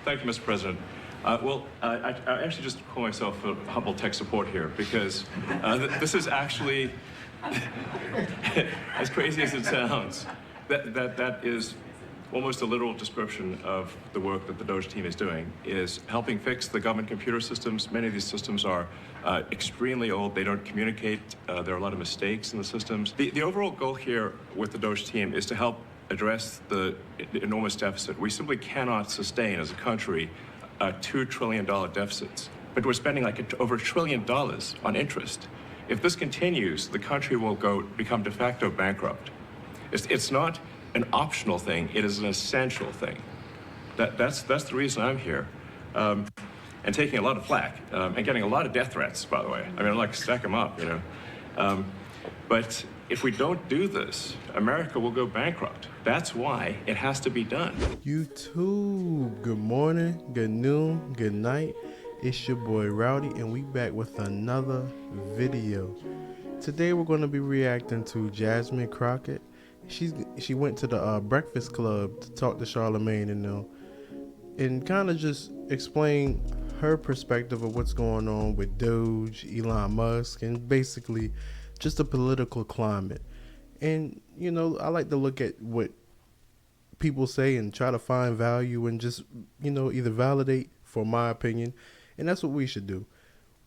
Thank you, Mr. President. I actually just call myself a humble tech support here because this is actually, as crazy as it sounds, that is almost a literal description of the work that the Doge team is doing, is helping fix the government computer systems. Many of these systems are extremely old. They don't communicate. There are a lot of mistakes in the systems. The overall goal here with the Doge team is to help address the enormous deficit. We simply cannot sustain as a country $2 trillion deficits. But we're spending over $1 trillion on interest. If this continues, the country will become de facto bankrupt. It's not an optional thing, it is an essential thing. That's the reason I'm here. And taking a lot of flack, and getting a lot of death threats, by the way. I mean, I'm like, stack them up, you know. But if we don't do this, America will go bankrupt. That's why it has to be done. YouTube, good morning, good noon, good night. It's your boy Rowdy, and we back with another video. Today we're going to be reacting to Jasmine Crockett. She went to the Breakfast Club to talk to Charlamagne and them, and kind of just explain her perspective of what's going on with Doge, Elon Musk, and basically just the political climate. And you know, I like to look at what people say and try to find value and just, you know, either validate for my opinion, and that's what we should do.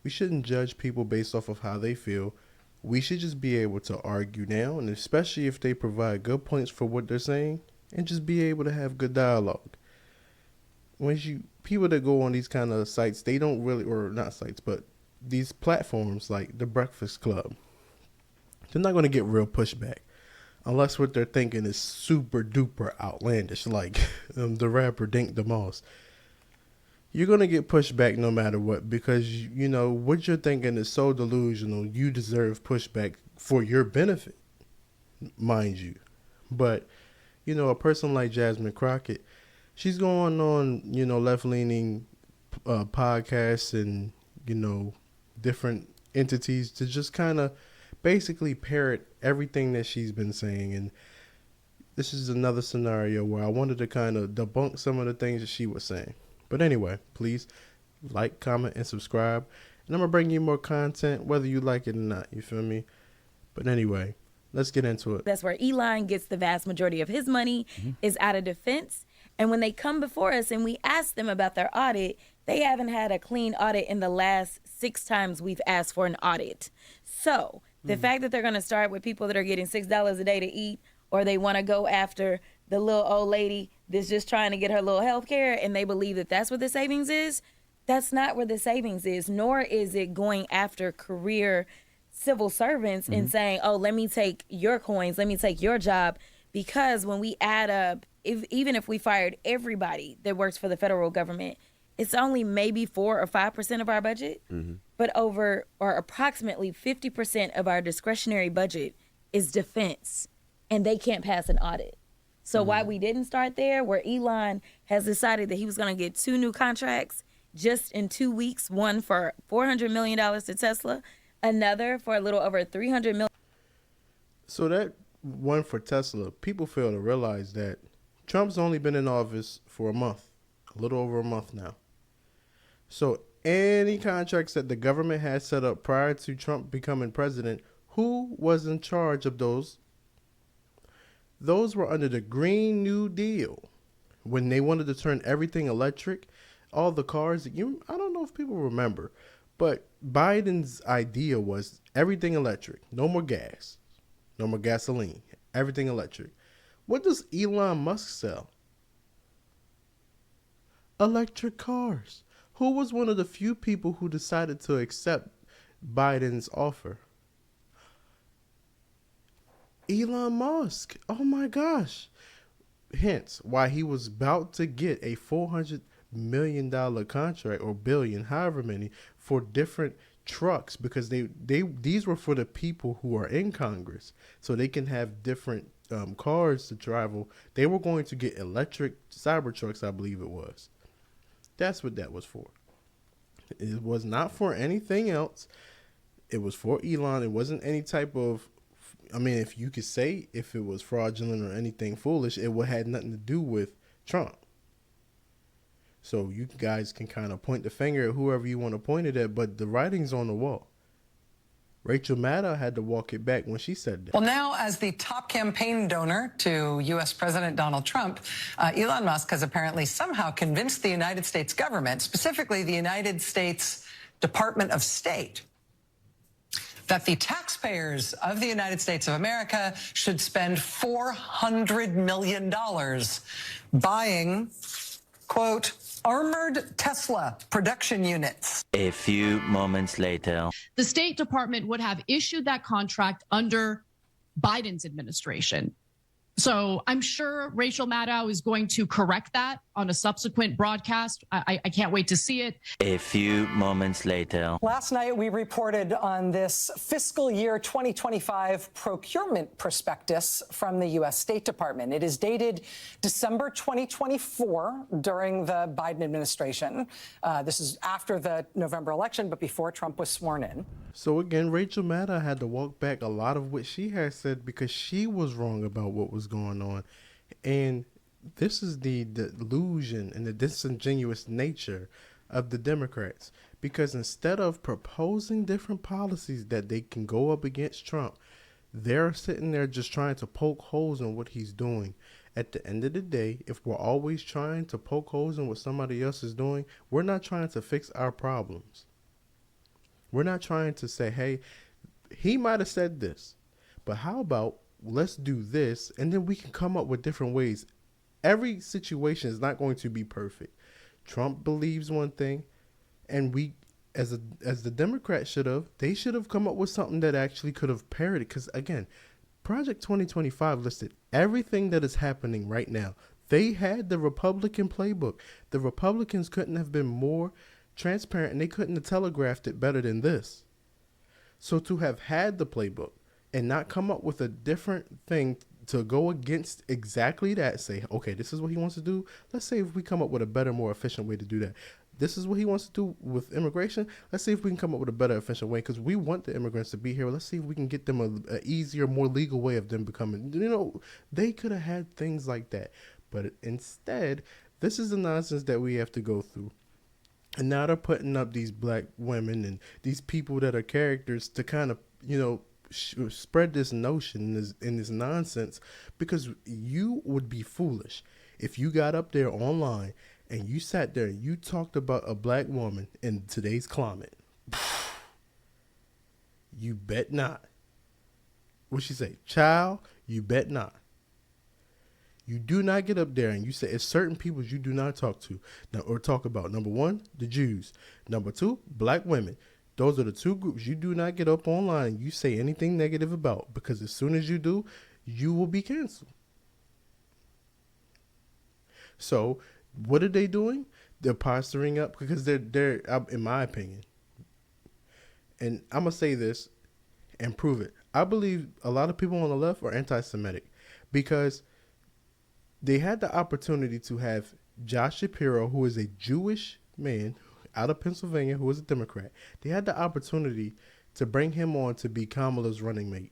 We shouldn't judge people based off of how they feel. We should just be able to argue now, and especially if they provide good points for what they're saying, and just be able to have good dialogue. When people that go on these kind of sites, they don't really, or not sites, but these platforms like the Breakfast Club, they're not going to get real pushback unless what they're thinking is super duper outlandish, like the rapper Dink the Moss. You're going to get pushback no matter what, because, you know, what you're thinking is so delusional. You deserve pushback for your benefit, mind you. But, you know, a person like Jasmine Crockett, she's going on, you know, left-leaning podcasts and, you know, different entities to just kind of basically parrot everything that she's been saying. And this is another scenario where I wanted to kind of debunk some of the things that she was saying. But anyway, please like, comment, and subscribe. And I'm going to bring you more content, whether you like it or not. You feel me? But anyway, let's get into it. That's where Elon gets the vast majority of his money, is out of defense. And when they come before us and we ask them about their audit, they haven't had a clean audit in the last 6 times we've asked for an audit. So the fact that they're going to start with people that are getting $6 a day to eat, or they want to go after the little old lady that's just trying to get her little health care, and they believe that that's where the savings is, that's not where the savings is, nor is it going after career civil servants and saying, oh, let me take your coins, let me take your job. Because when we add up, even if we fired everybody that works for the federal government, it's only maybe 4 or 5% of our budget, but over or approximately 50% of our discretionary budget is defense, and they can't pass an audit. So why we didn't start there, where Elon has decided that he was going to get 2 new contracts just in 2 weeks, one for $400 million to Tesla, another for a little over $300 million. So that one for Tesla, people fail to realize that Trump's only been in office for a month, a little over a month now. So any contracts that the government had set up prior to Trump becoming president, who was in charge of those? Those were under the Green New Deal, when they wanted to turn everything electric. All the cars, I don't know if people remember, but Biden's idea was everything electric. No more gas, no more gasoline, everything electric. What does Elon Musk sell? Electric cars. Who was one of the few people who decided to accept Biden's offer? Elon Musk. Oh my gosh. Hence why he was about to get a $400 million contract, or billion, however many, for different trucks, because these were for the people who are in Congress, so they can have different cars to travel. They were going to get electric Cybertrucks, I believe it was. That's what that was for. It was not for anything else. It was for Elon. It wasn't any type of, I mean, if you could say if it was fraudulent or anything foolish, it had nothing to do with Trump. So you guys can kind of point the finger at whoever you want to point it at, but the writing's on the wall. Rachel Maddow had to walk it back when she said that. Well, now, as the top campaign donor to U.S. President Donald Trump, Elon Musk has apparently somehow convinced the United States government, specifically the United States Department of State, that the taxpayers of the United States of America should spend $400 million buying, quote, armored Tesla production units. A few moments later. The State Department would have issued that contract under Biden's administration. So I'm sure Rachel Maddow is going to correct that on a subsequent broadcast. I can't wait to see it. A few moments later. Last night, we reported on this fiscal year 2025 procurement prospectus from the U.S. State Department. It is dated December 2024 during the Biden administration. This is after the November election, but before Trump was sworn in. So again, Rachel Maddow had to walk back a lot of what she had said because she was wrong about what was going on. And this is the delusion and the disingenuous nature of the Democrats. Because instead of proposing different policies that they can go up against Trump, they're sitting there just trying to poke holes in what he's doing. At the end of the day, if we're always trying to poke holes in what somebody else is doing, we're not trying to fix our problems. We're not trying to say, hey, he might have said this, but how about let's do this, and then we can come up with different ways. Every situation is not going to be perfect. Trump believes one thing, and we, as the Democrats they should have come up with something that actually could have parodied. Because again, Project 2025 listed everything that is happening right now. They had the Republican playbook. The Republicans couldn't have been more transparent, and they couldn't have telegraphed it better than this. So to have had the playbook and not come up with a different thing to go against exactly that, say, okay, this is what he wants to do. Let's say if we come up with a better, more efficient way to do that. This is what he wants to do with immigration. Let's see if we can come up with a better, efficient way, because we want the immigrants to be here. Let's see if we can get them a easier, more legal way of them becoming, they could have had things like that. But instead, this is the nonsense that we have to go through. And now they're putting up these black women and these people that are characters to kind of, spread this notion and this nonsense, because you would be foolish if you got up there online and you sat there and you talked about a black woman in today's climate. You bet not. What'd she say? Child, you bet not. You do not get up there and you say it's certain people you do not talk to now or talk about. Number one, the Jews. Number two, black women. Those are the two groups you do not get up online and you say anything negative about, because as soon as you do, you will be canceled. So what are they doing? They're posturing up because they're in my opinion, and I'm going to say this and prove it. I believe a lot of people on the left are anti-Semitic because they had the opportunity to have Josh Shapiro, who is a Jewish man out of Pennsylvania, who is a Democrat. They had the opportunity to bring him on to be Kamala's running mate.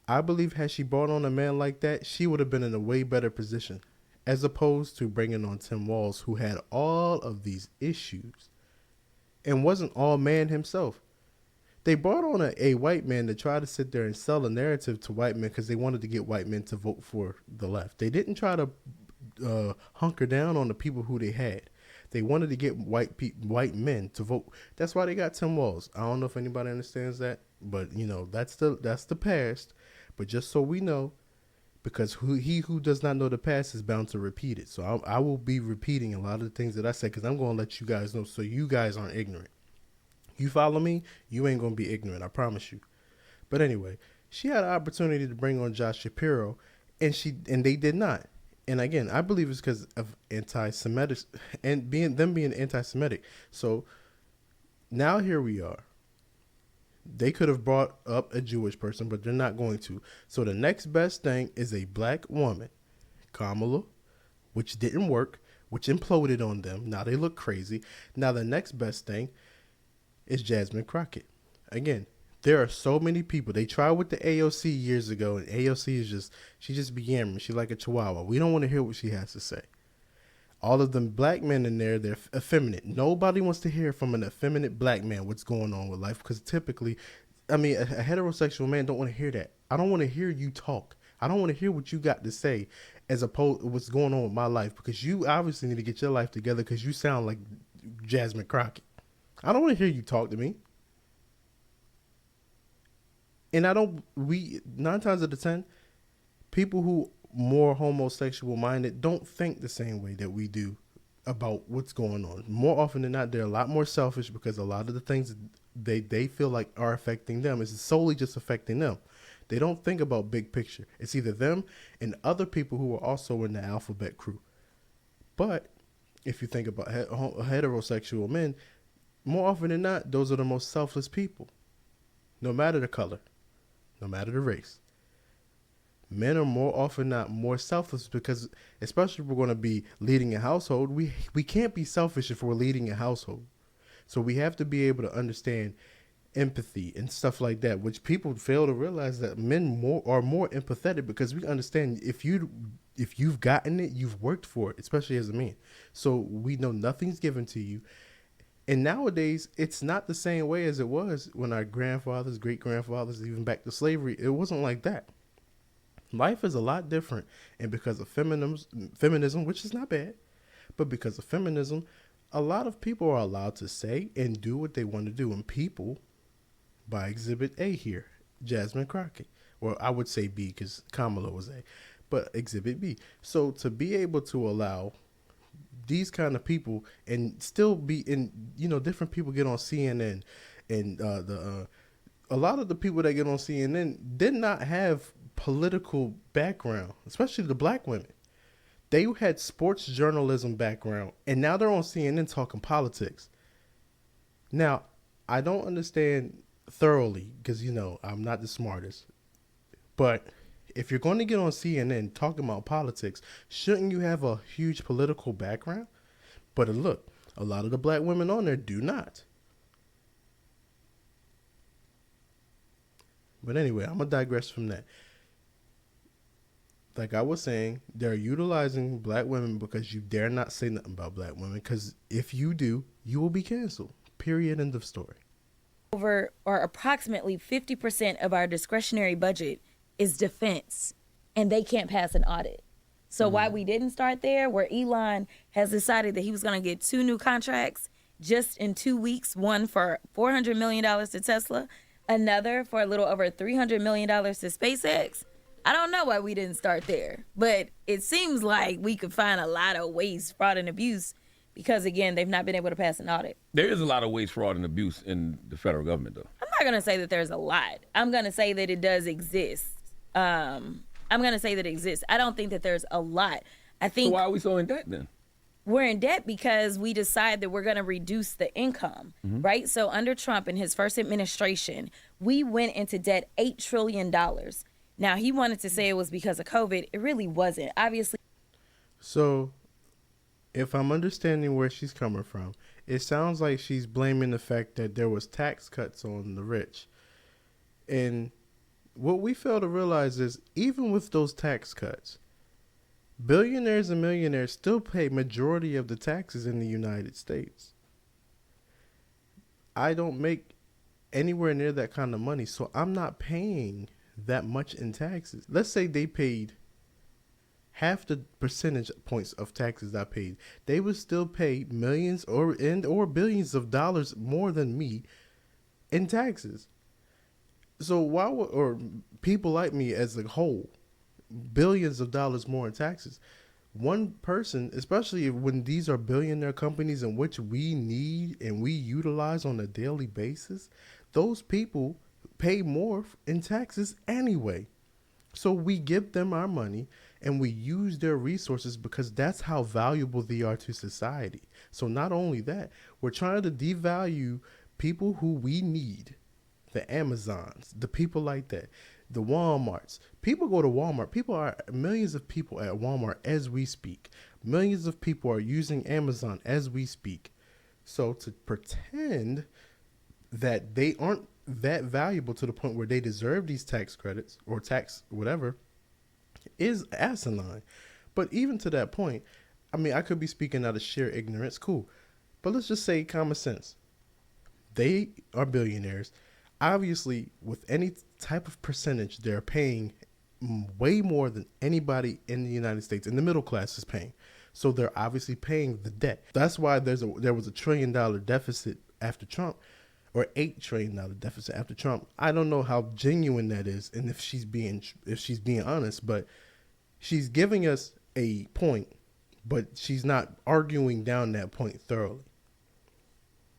I believe had she brought on a man like that, she would have been in a way better position, as opposed to bringing on Tim Walz, who had all of these issues and wasn't all man himself. They brought on a white man to try to sit there and sell a narrative to white men because they wanted to get white men to vote for the left. They didn't try to hunker down on the people who they had. They wanted to get white men to vote. That's why they got Tim Walz. I don't know if anybody understands that, but that's the past. But just so we know, because he who does not know the past is bound to repeat it. So I will be repeating a lot of the things that I said because I'm going to let you guys know so you guys aren't ignorant. You follow me, you ain't going to be ignorant, I promise you. But anyway, she had an opportunity to bring on Josh Shapiro, and they did not. And again, I believe it's because of anti-Semitic and being anti-Semitic. So now here we are. They could have brought up a Jewish person, but they're not going to. So the next best thing is a black woman, Kamala, which didn't work, which imploded on them. Now they look crazy. Now the next best thing is Jasmine Crockett. Again, there are so many people. They tried with the AOC years ago, and AOC she just be yammering. She like a chihuahua. We don't want to hear what she has to say. All of them black men in there, they're effeminate. Nobody wants to hear from an effeminate black man what's going on with life, because typically, I mean, a heterosexual man don't want to hear that. I don't want to hear you talk. I don't want to hear what you got to say as opposed to what's going on with my life, because you obviously need to get your life together because you sound like Jasmine Crockett. I don't want to hear you talk to me. And I don't, 9 times out of 10, people who more homosexual minded don't think the same way that we do about what's going on. More often than not, they're a lot more selfish, because a lot of the things they feel like are affecting them is solely just affecting them. They don't think about big picture. It's either them and other people who are also in the alphabet crew. But if you think about heterosexual men, more often than not, those are the most selfless people, no matter the color, no matter the race. Men are more often not more selfless, because especially if we're going to be leading a household, we can't be selfish if we're leading a household. So we have to be able to understand empathy and stuff like that, which people fail to realize, that men are more empathetic, because we understand if you've gotten it, you've worked for it, especially as a man. So we know nothing's given to you. And nowadays, it's not the same way as it was when our grandfathers, great grandfathers, even back to slavery. It wasn't like that. Life is a lot different, and because of feminism, which is not bad, but because of feminism, a lot of people are allowed to say and do what they want to do. And people, by Exhibit A here, Jasmine Crockett, or I would say B because Kamala was A, but Exhibit B. So to be able to allow these kind of people and still be in, different people get on CNN, and a lot of the people that get on CNN did not have political background, especially the black women. They had sports journalism background, and now they're on CNN talking politics. Now, I don't understand thoroughly, because I'm not the smartest, but if you're going to get on CNN talking about politics, shouldn't you have a huge political background? But look, a lot of the black women on there do not. But anyway, I'm going to digress from that. Like I was saying, they're utilizing black women because you dare not say nothing about black women, because if you do, you will be canceled. Period. End of story. Over or approximately 50% of our discretionary budget is defense, and they can't pass an audit. So why we didn't start there, where Elon has decided that he was going to get 2 new contracts just in 2 weeks, one for $400 million to Tesla, another for a little over $300 million to SpaceX. I don't know why we didn't start there, but it seems like we could find a lot of waste, fraud, and abuse, because, again, they've not been able to pass an audit. There is a lot of waste, fraud, and abuse in the federal government, though. I'm not going to say that there's a lot. I'm going to say that it does exist. I'm going to say that it exists. I don't think that there's a lot. I think. So why are we so in debt then? We're in debt because we decide that we're going to reduce the income, right? So under Trump in his first administration, we went into debt $8 trillion. Now, he wanted to say it was because of COVID. It really wasn't, obviously. So if I'm understanding where she's coming from, it sounds like she's blaming the fact that there was tax cuts on the rich. And what we fail to realize is, even with those tax cuts, billionaires and millionaires still pay majority of the taxes in the United States. I don't make anywhere near that kind of money, so I'm not paying that much in taxes. Let's say they paid half the percentage points of taxes I paid. They would still pay millions or billions of dollars more than me in taxes. So why would, or people like me as a whole, billions of dollars more in taxes? One person, especially when these are billionaire companies in which we need and we utilize on a daily basis, those people pay more in taxes anyway. So we give them our money and we use their resources because that's how valuable they are to society. So not only that, we're trying to devalue people who we need. The Amazons, the people like that, the Walmarts. People go to Walmart. Millions of people at Walmart as we speak. Millions of people are using Amazon as we speak. So to pretend that they aren't that valuable to the point where they deserve these tax credits or tax whatever is asinine. But even to that point, I mean, I could be speaking out of sheer ignorance, cool. But let's just say common sense. They are billionaires. Obviously, with any type of percentage, they're paying way more than anybody in the United States, and the middle class is paying. So they're obviously paying the debt. That's why there was a $1 trillion deficit after Trump, or $8 trillion deficit after Trump. I don't know how genuine that is, and if she's being honest, but she's giving us a point, but she's not arguing down that point thoroughly.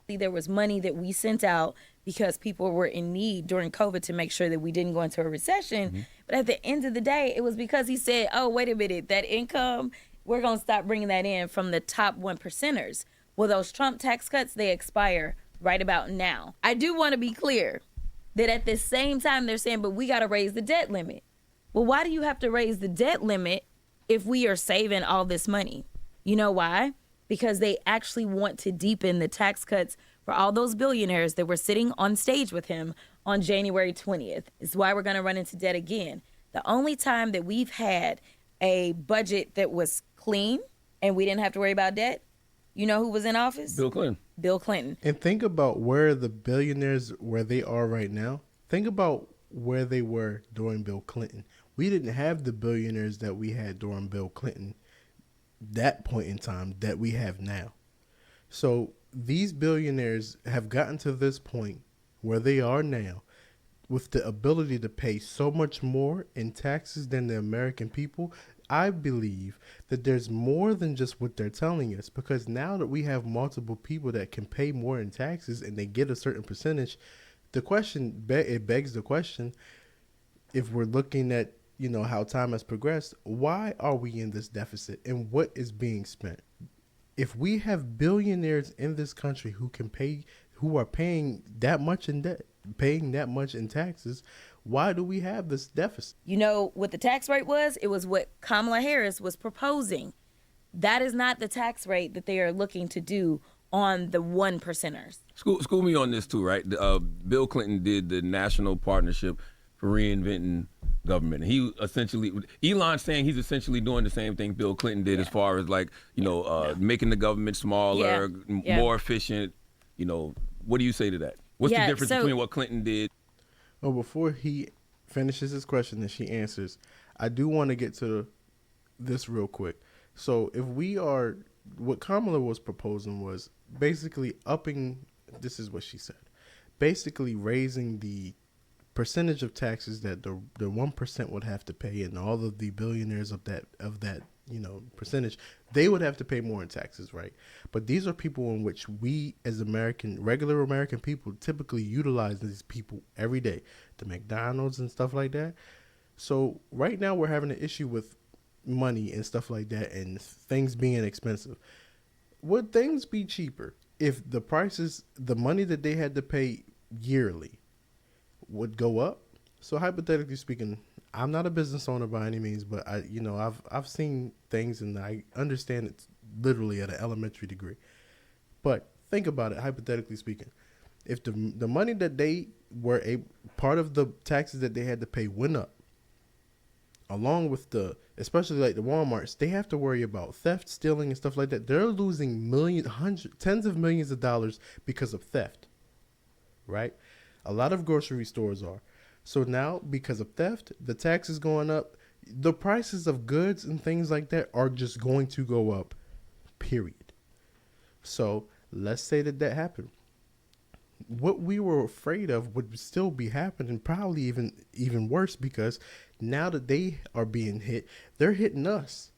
There was money that we sent out because people were in need during COVID to make sure that we didn't go into a recession. But at the end of the day, it was because he said, oh, wait a minute, that income, we're going to stop bringing that in from the top 1%ers. Well, those Trump tax cuts, they expire right about now. I do want to be clear that at the same time they're saying, but we got to raise the debt limit. Well, why do you have to raise the debt limit if we are saving all this money? You know why? Because they actually want to deepen the tax cuts for all those billionaires that were sitting on stage with him on January 20th. It's why we're going to run into debt again. The only time that we've had a budget that was clean and we didn't have to worry about debt, you know who was in office? Bill Clinton. Bill Clinton. And think about where the billionaires, where they are right now. Think about where they were during Bill Clinton. We didn't have the billionaires that we had during Bill Clinton, that point in time, that we have now. So these billionaires have gotten to this point where they are now with the ability to pay so much more in taxes than the American people. I believe that there's more than just what they're telling us, because now that we have multiple people that can pay more in taxes and they get a certain percentage, the question, it begs the question, if we're looking at, you know, how time has progressed, why are we in this deficit and what is being spent? If we have billionaires in this country who can pay, who are paying that much in debt, paying that much in taxes, why do we have this deficit? You know what the tax rate was? It was what Kamala Harris was proposing. That is not the tax rate that they are looking to do on the 1%ers. School me on this too, right? Bill Clinton did the National Partnership for Reinventing Government. He essentially, Elon's saying he's essentially doing the same thing Bill Clinton did, as far as, like, you know, making the government smaller, more efficient. You know, what do you say to that? What's the difference between what Clinton did? Oh, before he finishes his question and she answers, I do want to get to this real quick. So if we are, what Kamala was proposing was basically upping, this is what she said, basically raising the percentage of taxes that the 1% would have to pay, and all of the billionaires of that you know, percentage, they would have to pay more in taxes, right? But these are people in which we as regular American people typically utilize these people every day, the McDonald's and stuff like that. So right now we're having an issue with money and stuff like that and things being expensive. Would things be cheaper if the prices, the money that they had to pay yearly would go up? So hypothetically speaking, I'm not a business owner by any means, but I've seen things and I understand it's literally at an elementary degree. But think about it, hypothetically speaking. If the money that they were part of the taxes that they had to pay went up, along with especially like the Walmarts, they have to worry about theft, stealing, and stuff like that. They're losing tens of millions of dollars because of theft, right? A lot of grocery stores are. So now, because of theft, the tax is going up. The prices of goods and things like that are just going to go up, period. So let's say that happened. What we were afraid of would still be happening, probably even worse, because now that they are being hit, they're hitting us.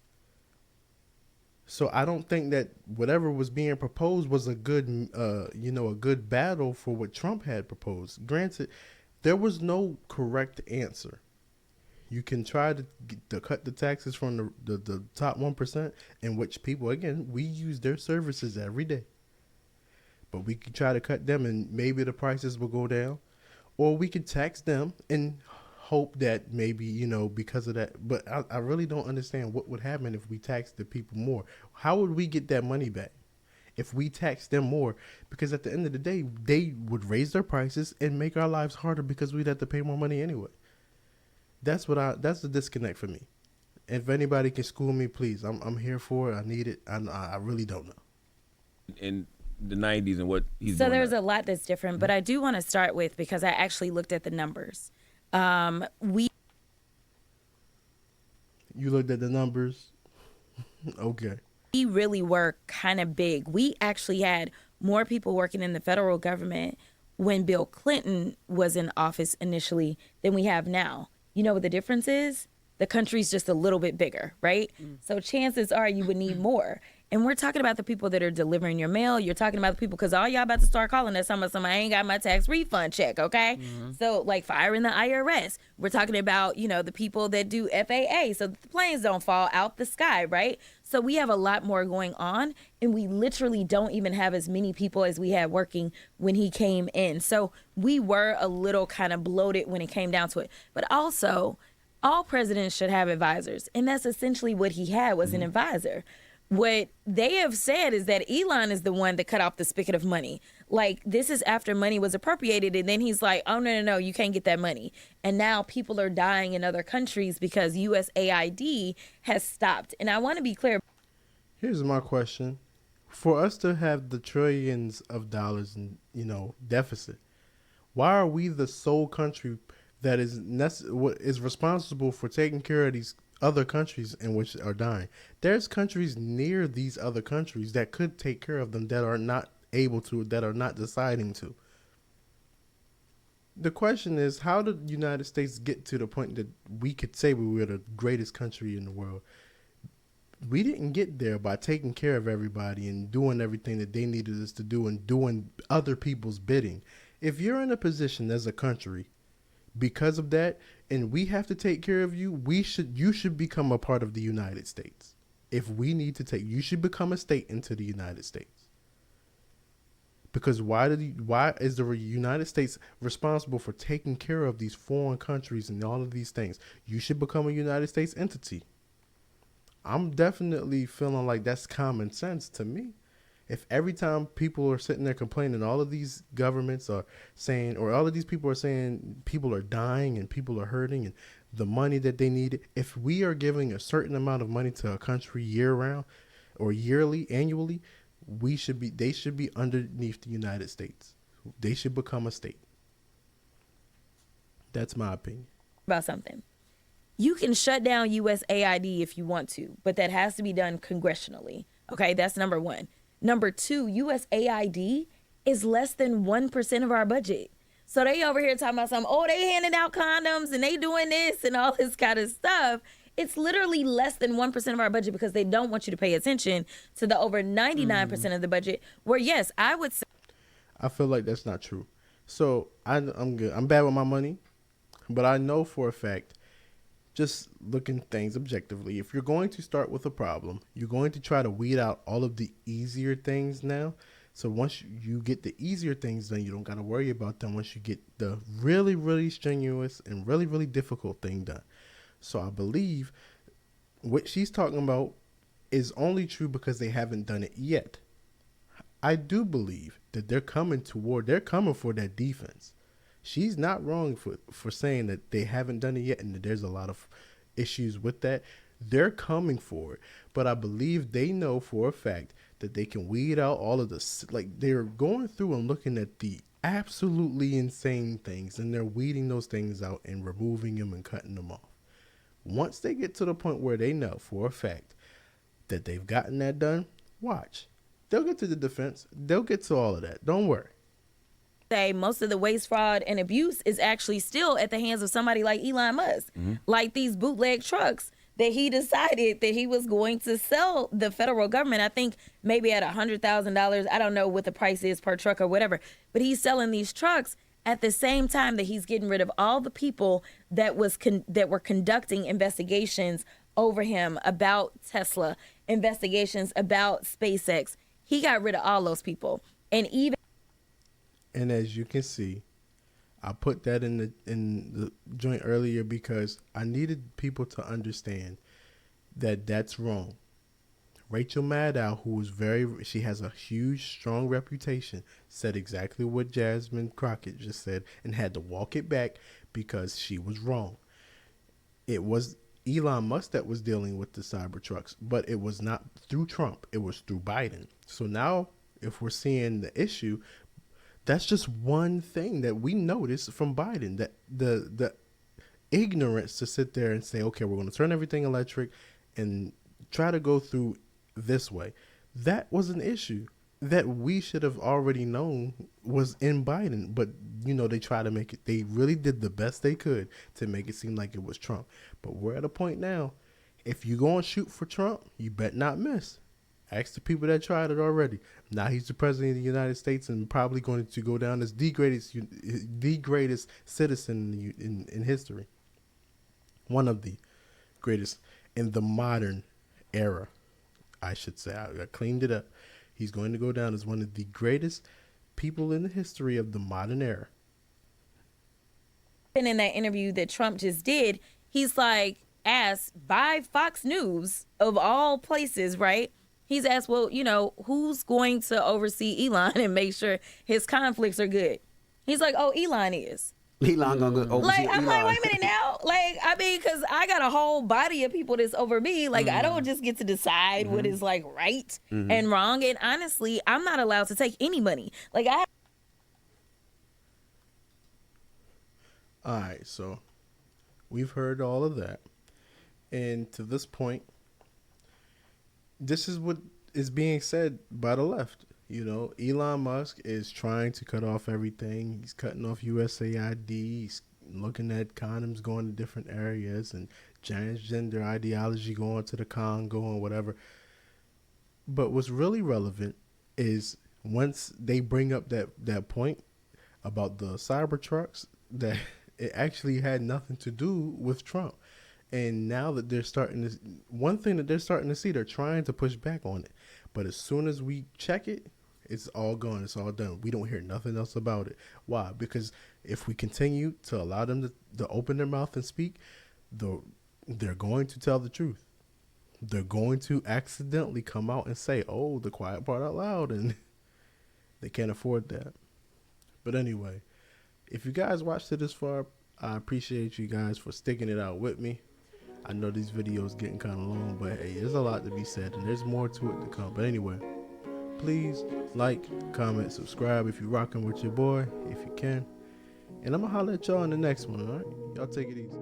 So I don't think that whatever was being proposed was a good battle for what Trump had proposed. Granted, there was no correct answer. You can try to cut the taxes from the top 1%, in which people, again, we use their services every day. But we could try to cut them and maybe the prices will go down. Or we could tax them and hope that maybe, because of that. But I really don't understand what would happen if we taxed the people more. How would we get that money back if we tax them more? Because at the end of the day, they would raise their prices and make our lives harder because we'd have to pay more money anyway. That's the disconnect for me. If anybody can school me, please. I'm here for it. I need it. I really don't know. In the 90s and what he's So doing there's now. a lot that's different, but I do want to start with, because I actually looked at the numbers. We You looked at the numbers. Okay. really were kind of big. We actually had more people working in the federal government when Bill Clinton was in office initially than we have now. You know what the difference is? The country's just a little bit bigger, right? So chances are you would need more. And we're talking about the people that are delivering your mail. You're talking about the people, because all y'all about to start calling us somebody, I ain't got my tax refund check, okay? So like firing the IRS. We're talking about, the people that do FAA so that the planes don't fall out the sky, right? So we have a lot more going on, and we literally don't even have as many people as we had working when he came in. So we were a little kind of bloated when it came down to it. But also, all presidents should have advisors, and that's essentially what he had, was an advisor. What they have said is that Elon is the one that cut off the spigot of money. Like, this is after money was appropriated, and then he's like, oh, no, you can't get that money. And now people are dying in other countries because USAID has stopped. And I want to be clear. Here's my question. For us to have the trillions of dollars in, deficit, why are we the sole country that is responsible for taking care of these other countries in which are dying? There's countries near these other countries that could take care of them that are not able to, that are not deciding to. The question is, how did the United States get to the point that we could say we were the greatest country in the world? We didn't get there by taking care of everybody and doing everything that they needed us to do and doing other people's bidding. If you're in a position as a country because of that, and we have to take care of you, you should become a part of the United States. If we need to you should become a state into the United States. Because why is the United States responsible for taking care of these foreign countries and all of these things? You should become a United States entity. I'm definitely feeling like that's common sense to me. If every time people are sitting there complaining, all of these governments are saying, or all of these people are saying people are dying and people are hurting and the money that they need, if we are giving a certain amount of money to a country year round or yearly, annually, they should be underneath the United States. They should become a state. That's my opinion. About something. You can shut down USAID if you want to, but that has to be done congressionally. Okay, that's number one. Number two, USAID is less than 1% of our budget. So they over here talking about they handing out condoms and they doing this and all this kind of stuff. It's literally less than 1% of our budget because they don't want you to pay attention to the over 99% of the budget where, yes, I would say. I feel like that's not true. So I'm good. I'm bad with my money, but I know for a fact, just looking things objectively, if you're going to start with a problem, you're going to try to weed out all of the easier things now. So once you get the easier things done, you don't got to worry about them once you get the really, really strenuous and really, really difficult thing done. So I believe what she's talking about is only true because they haven't done it yet. I do believe that they're coming for that defense. She's not wrong for saying that they haven't done it yet and that there's a lot of issues with that. They're coming for it. But I believe they know for a fact that they can weed out all of the, like, they're going through and looking at the absolutely insane things, and they're weeding those things out and removing them and cutting them off. Once they get to the point where they know for a fact that they've gotten that done, watch. They'll get to the defense. They'll get to all of that. Don't worry. Say most of the waste, fraud, and abuse is actually still at the hands of somebody like Elon Musk. Like these bootleg trucks that he decided that he was going to sell the federal government, I think maybe at $100,000. I don't know what the price is per truck or whatever, but he's selling these trucks at the same time that he's getting rid of all the people that were conducting investigations over him about Tesla, investigations about SpaceX. He got rid of all those people. And as you can see, I put that in the joint earlier because I needed people to understand that that's wrong. Rachel Maddow, who was she has a huge, strong reputation, said exactly what Jasmine Crockett just said and had to walk it back because she was wrong. Elon Musk that was dealing with the Cybertrucks, but it was not through Trump. It was through Biden. So now, if we're seeing the issue, that's just one thing that we noticed from Biden, that the ignorance to sit there and say, okay, we're going to turn everything electric and try to go through this way. That was an issue that we should have already known was in Biden. But, you know, they try to make it, they really did the best they could to make it seem like it was Trump. But we're at a point now, if you're going to shoot for Trump, you bet not miss. Ask the people that tried it already. Now he's the president of the United States and probably going to go down as the greatest citizen in history. One of the greatest in the modern era, I should say. I cleaned it up. He's going to go down as one of the greatest people in the history of the modern era. And in that interview that Trump just did, he's like asked by Fox News, of all places, right? He's asked, well, you know, who's going to oversee Elon and make sure his conflicts are good? He's like, oh, Elon is. Elon gonna go oversee Like, I'm like, Elon. wait a minute now. Like, I mean, because I got a whole body of people that's over me. Like, I don't just get to decide what is like right and wrong. And honestly, I'm not allowed to take any money. Like, All right, so we've heard all of that. And to this point, this is what is being said by the left. You know, Elon Musk is trying to cut off everything. He's cutting off USAID. He's looking at condoms going to different areas and transgender ideology going to the Congo and whatever. But what's really relevant is once they bring up that point about the Cybertrucks, that it actually had nothing to do with Trump. And now that they're starting to, one thing that they're starting to see, they're trying to push back on it. But as soon as we check it, it's all gone. It's all done. We don't hear nothing else about it. Why? Because if we continue to allow them to open their mouth and speak, they're going to tell the truth. They're going to accidentally come out and say, oh, the quiet part out loud. And they can't afford that. But anyway, if you guys watched it this far, I appreciate you guys for sticking it out with me. I know these videos getting kind of long, but hey, there's a lot to be said and there's more to it to come. But anyway, please like, comment, subscribe if you're rocking with your boy, if you can. And I'm going to holler at y'all in the next one, all right? Y'all take it easy.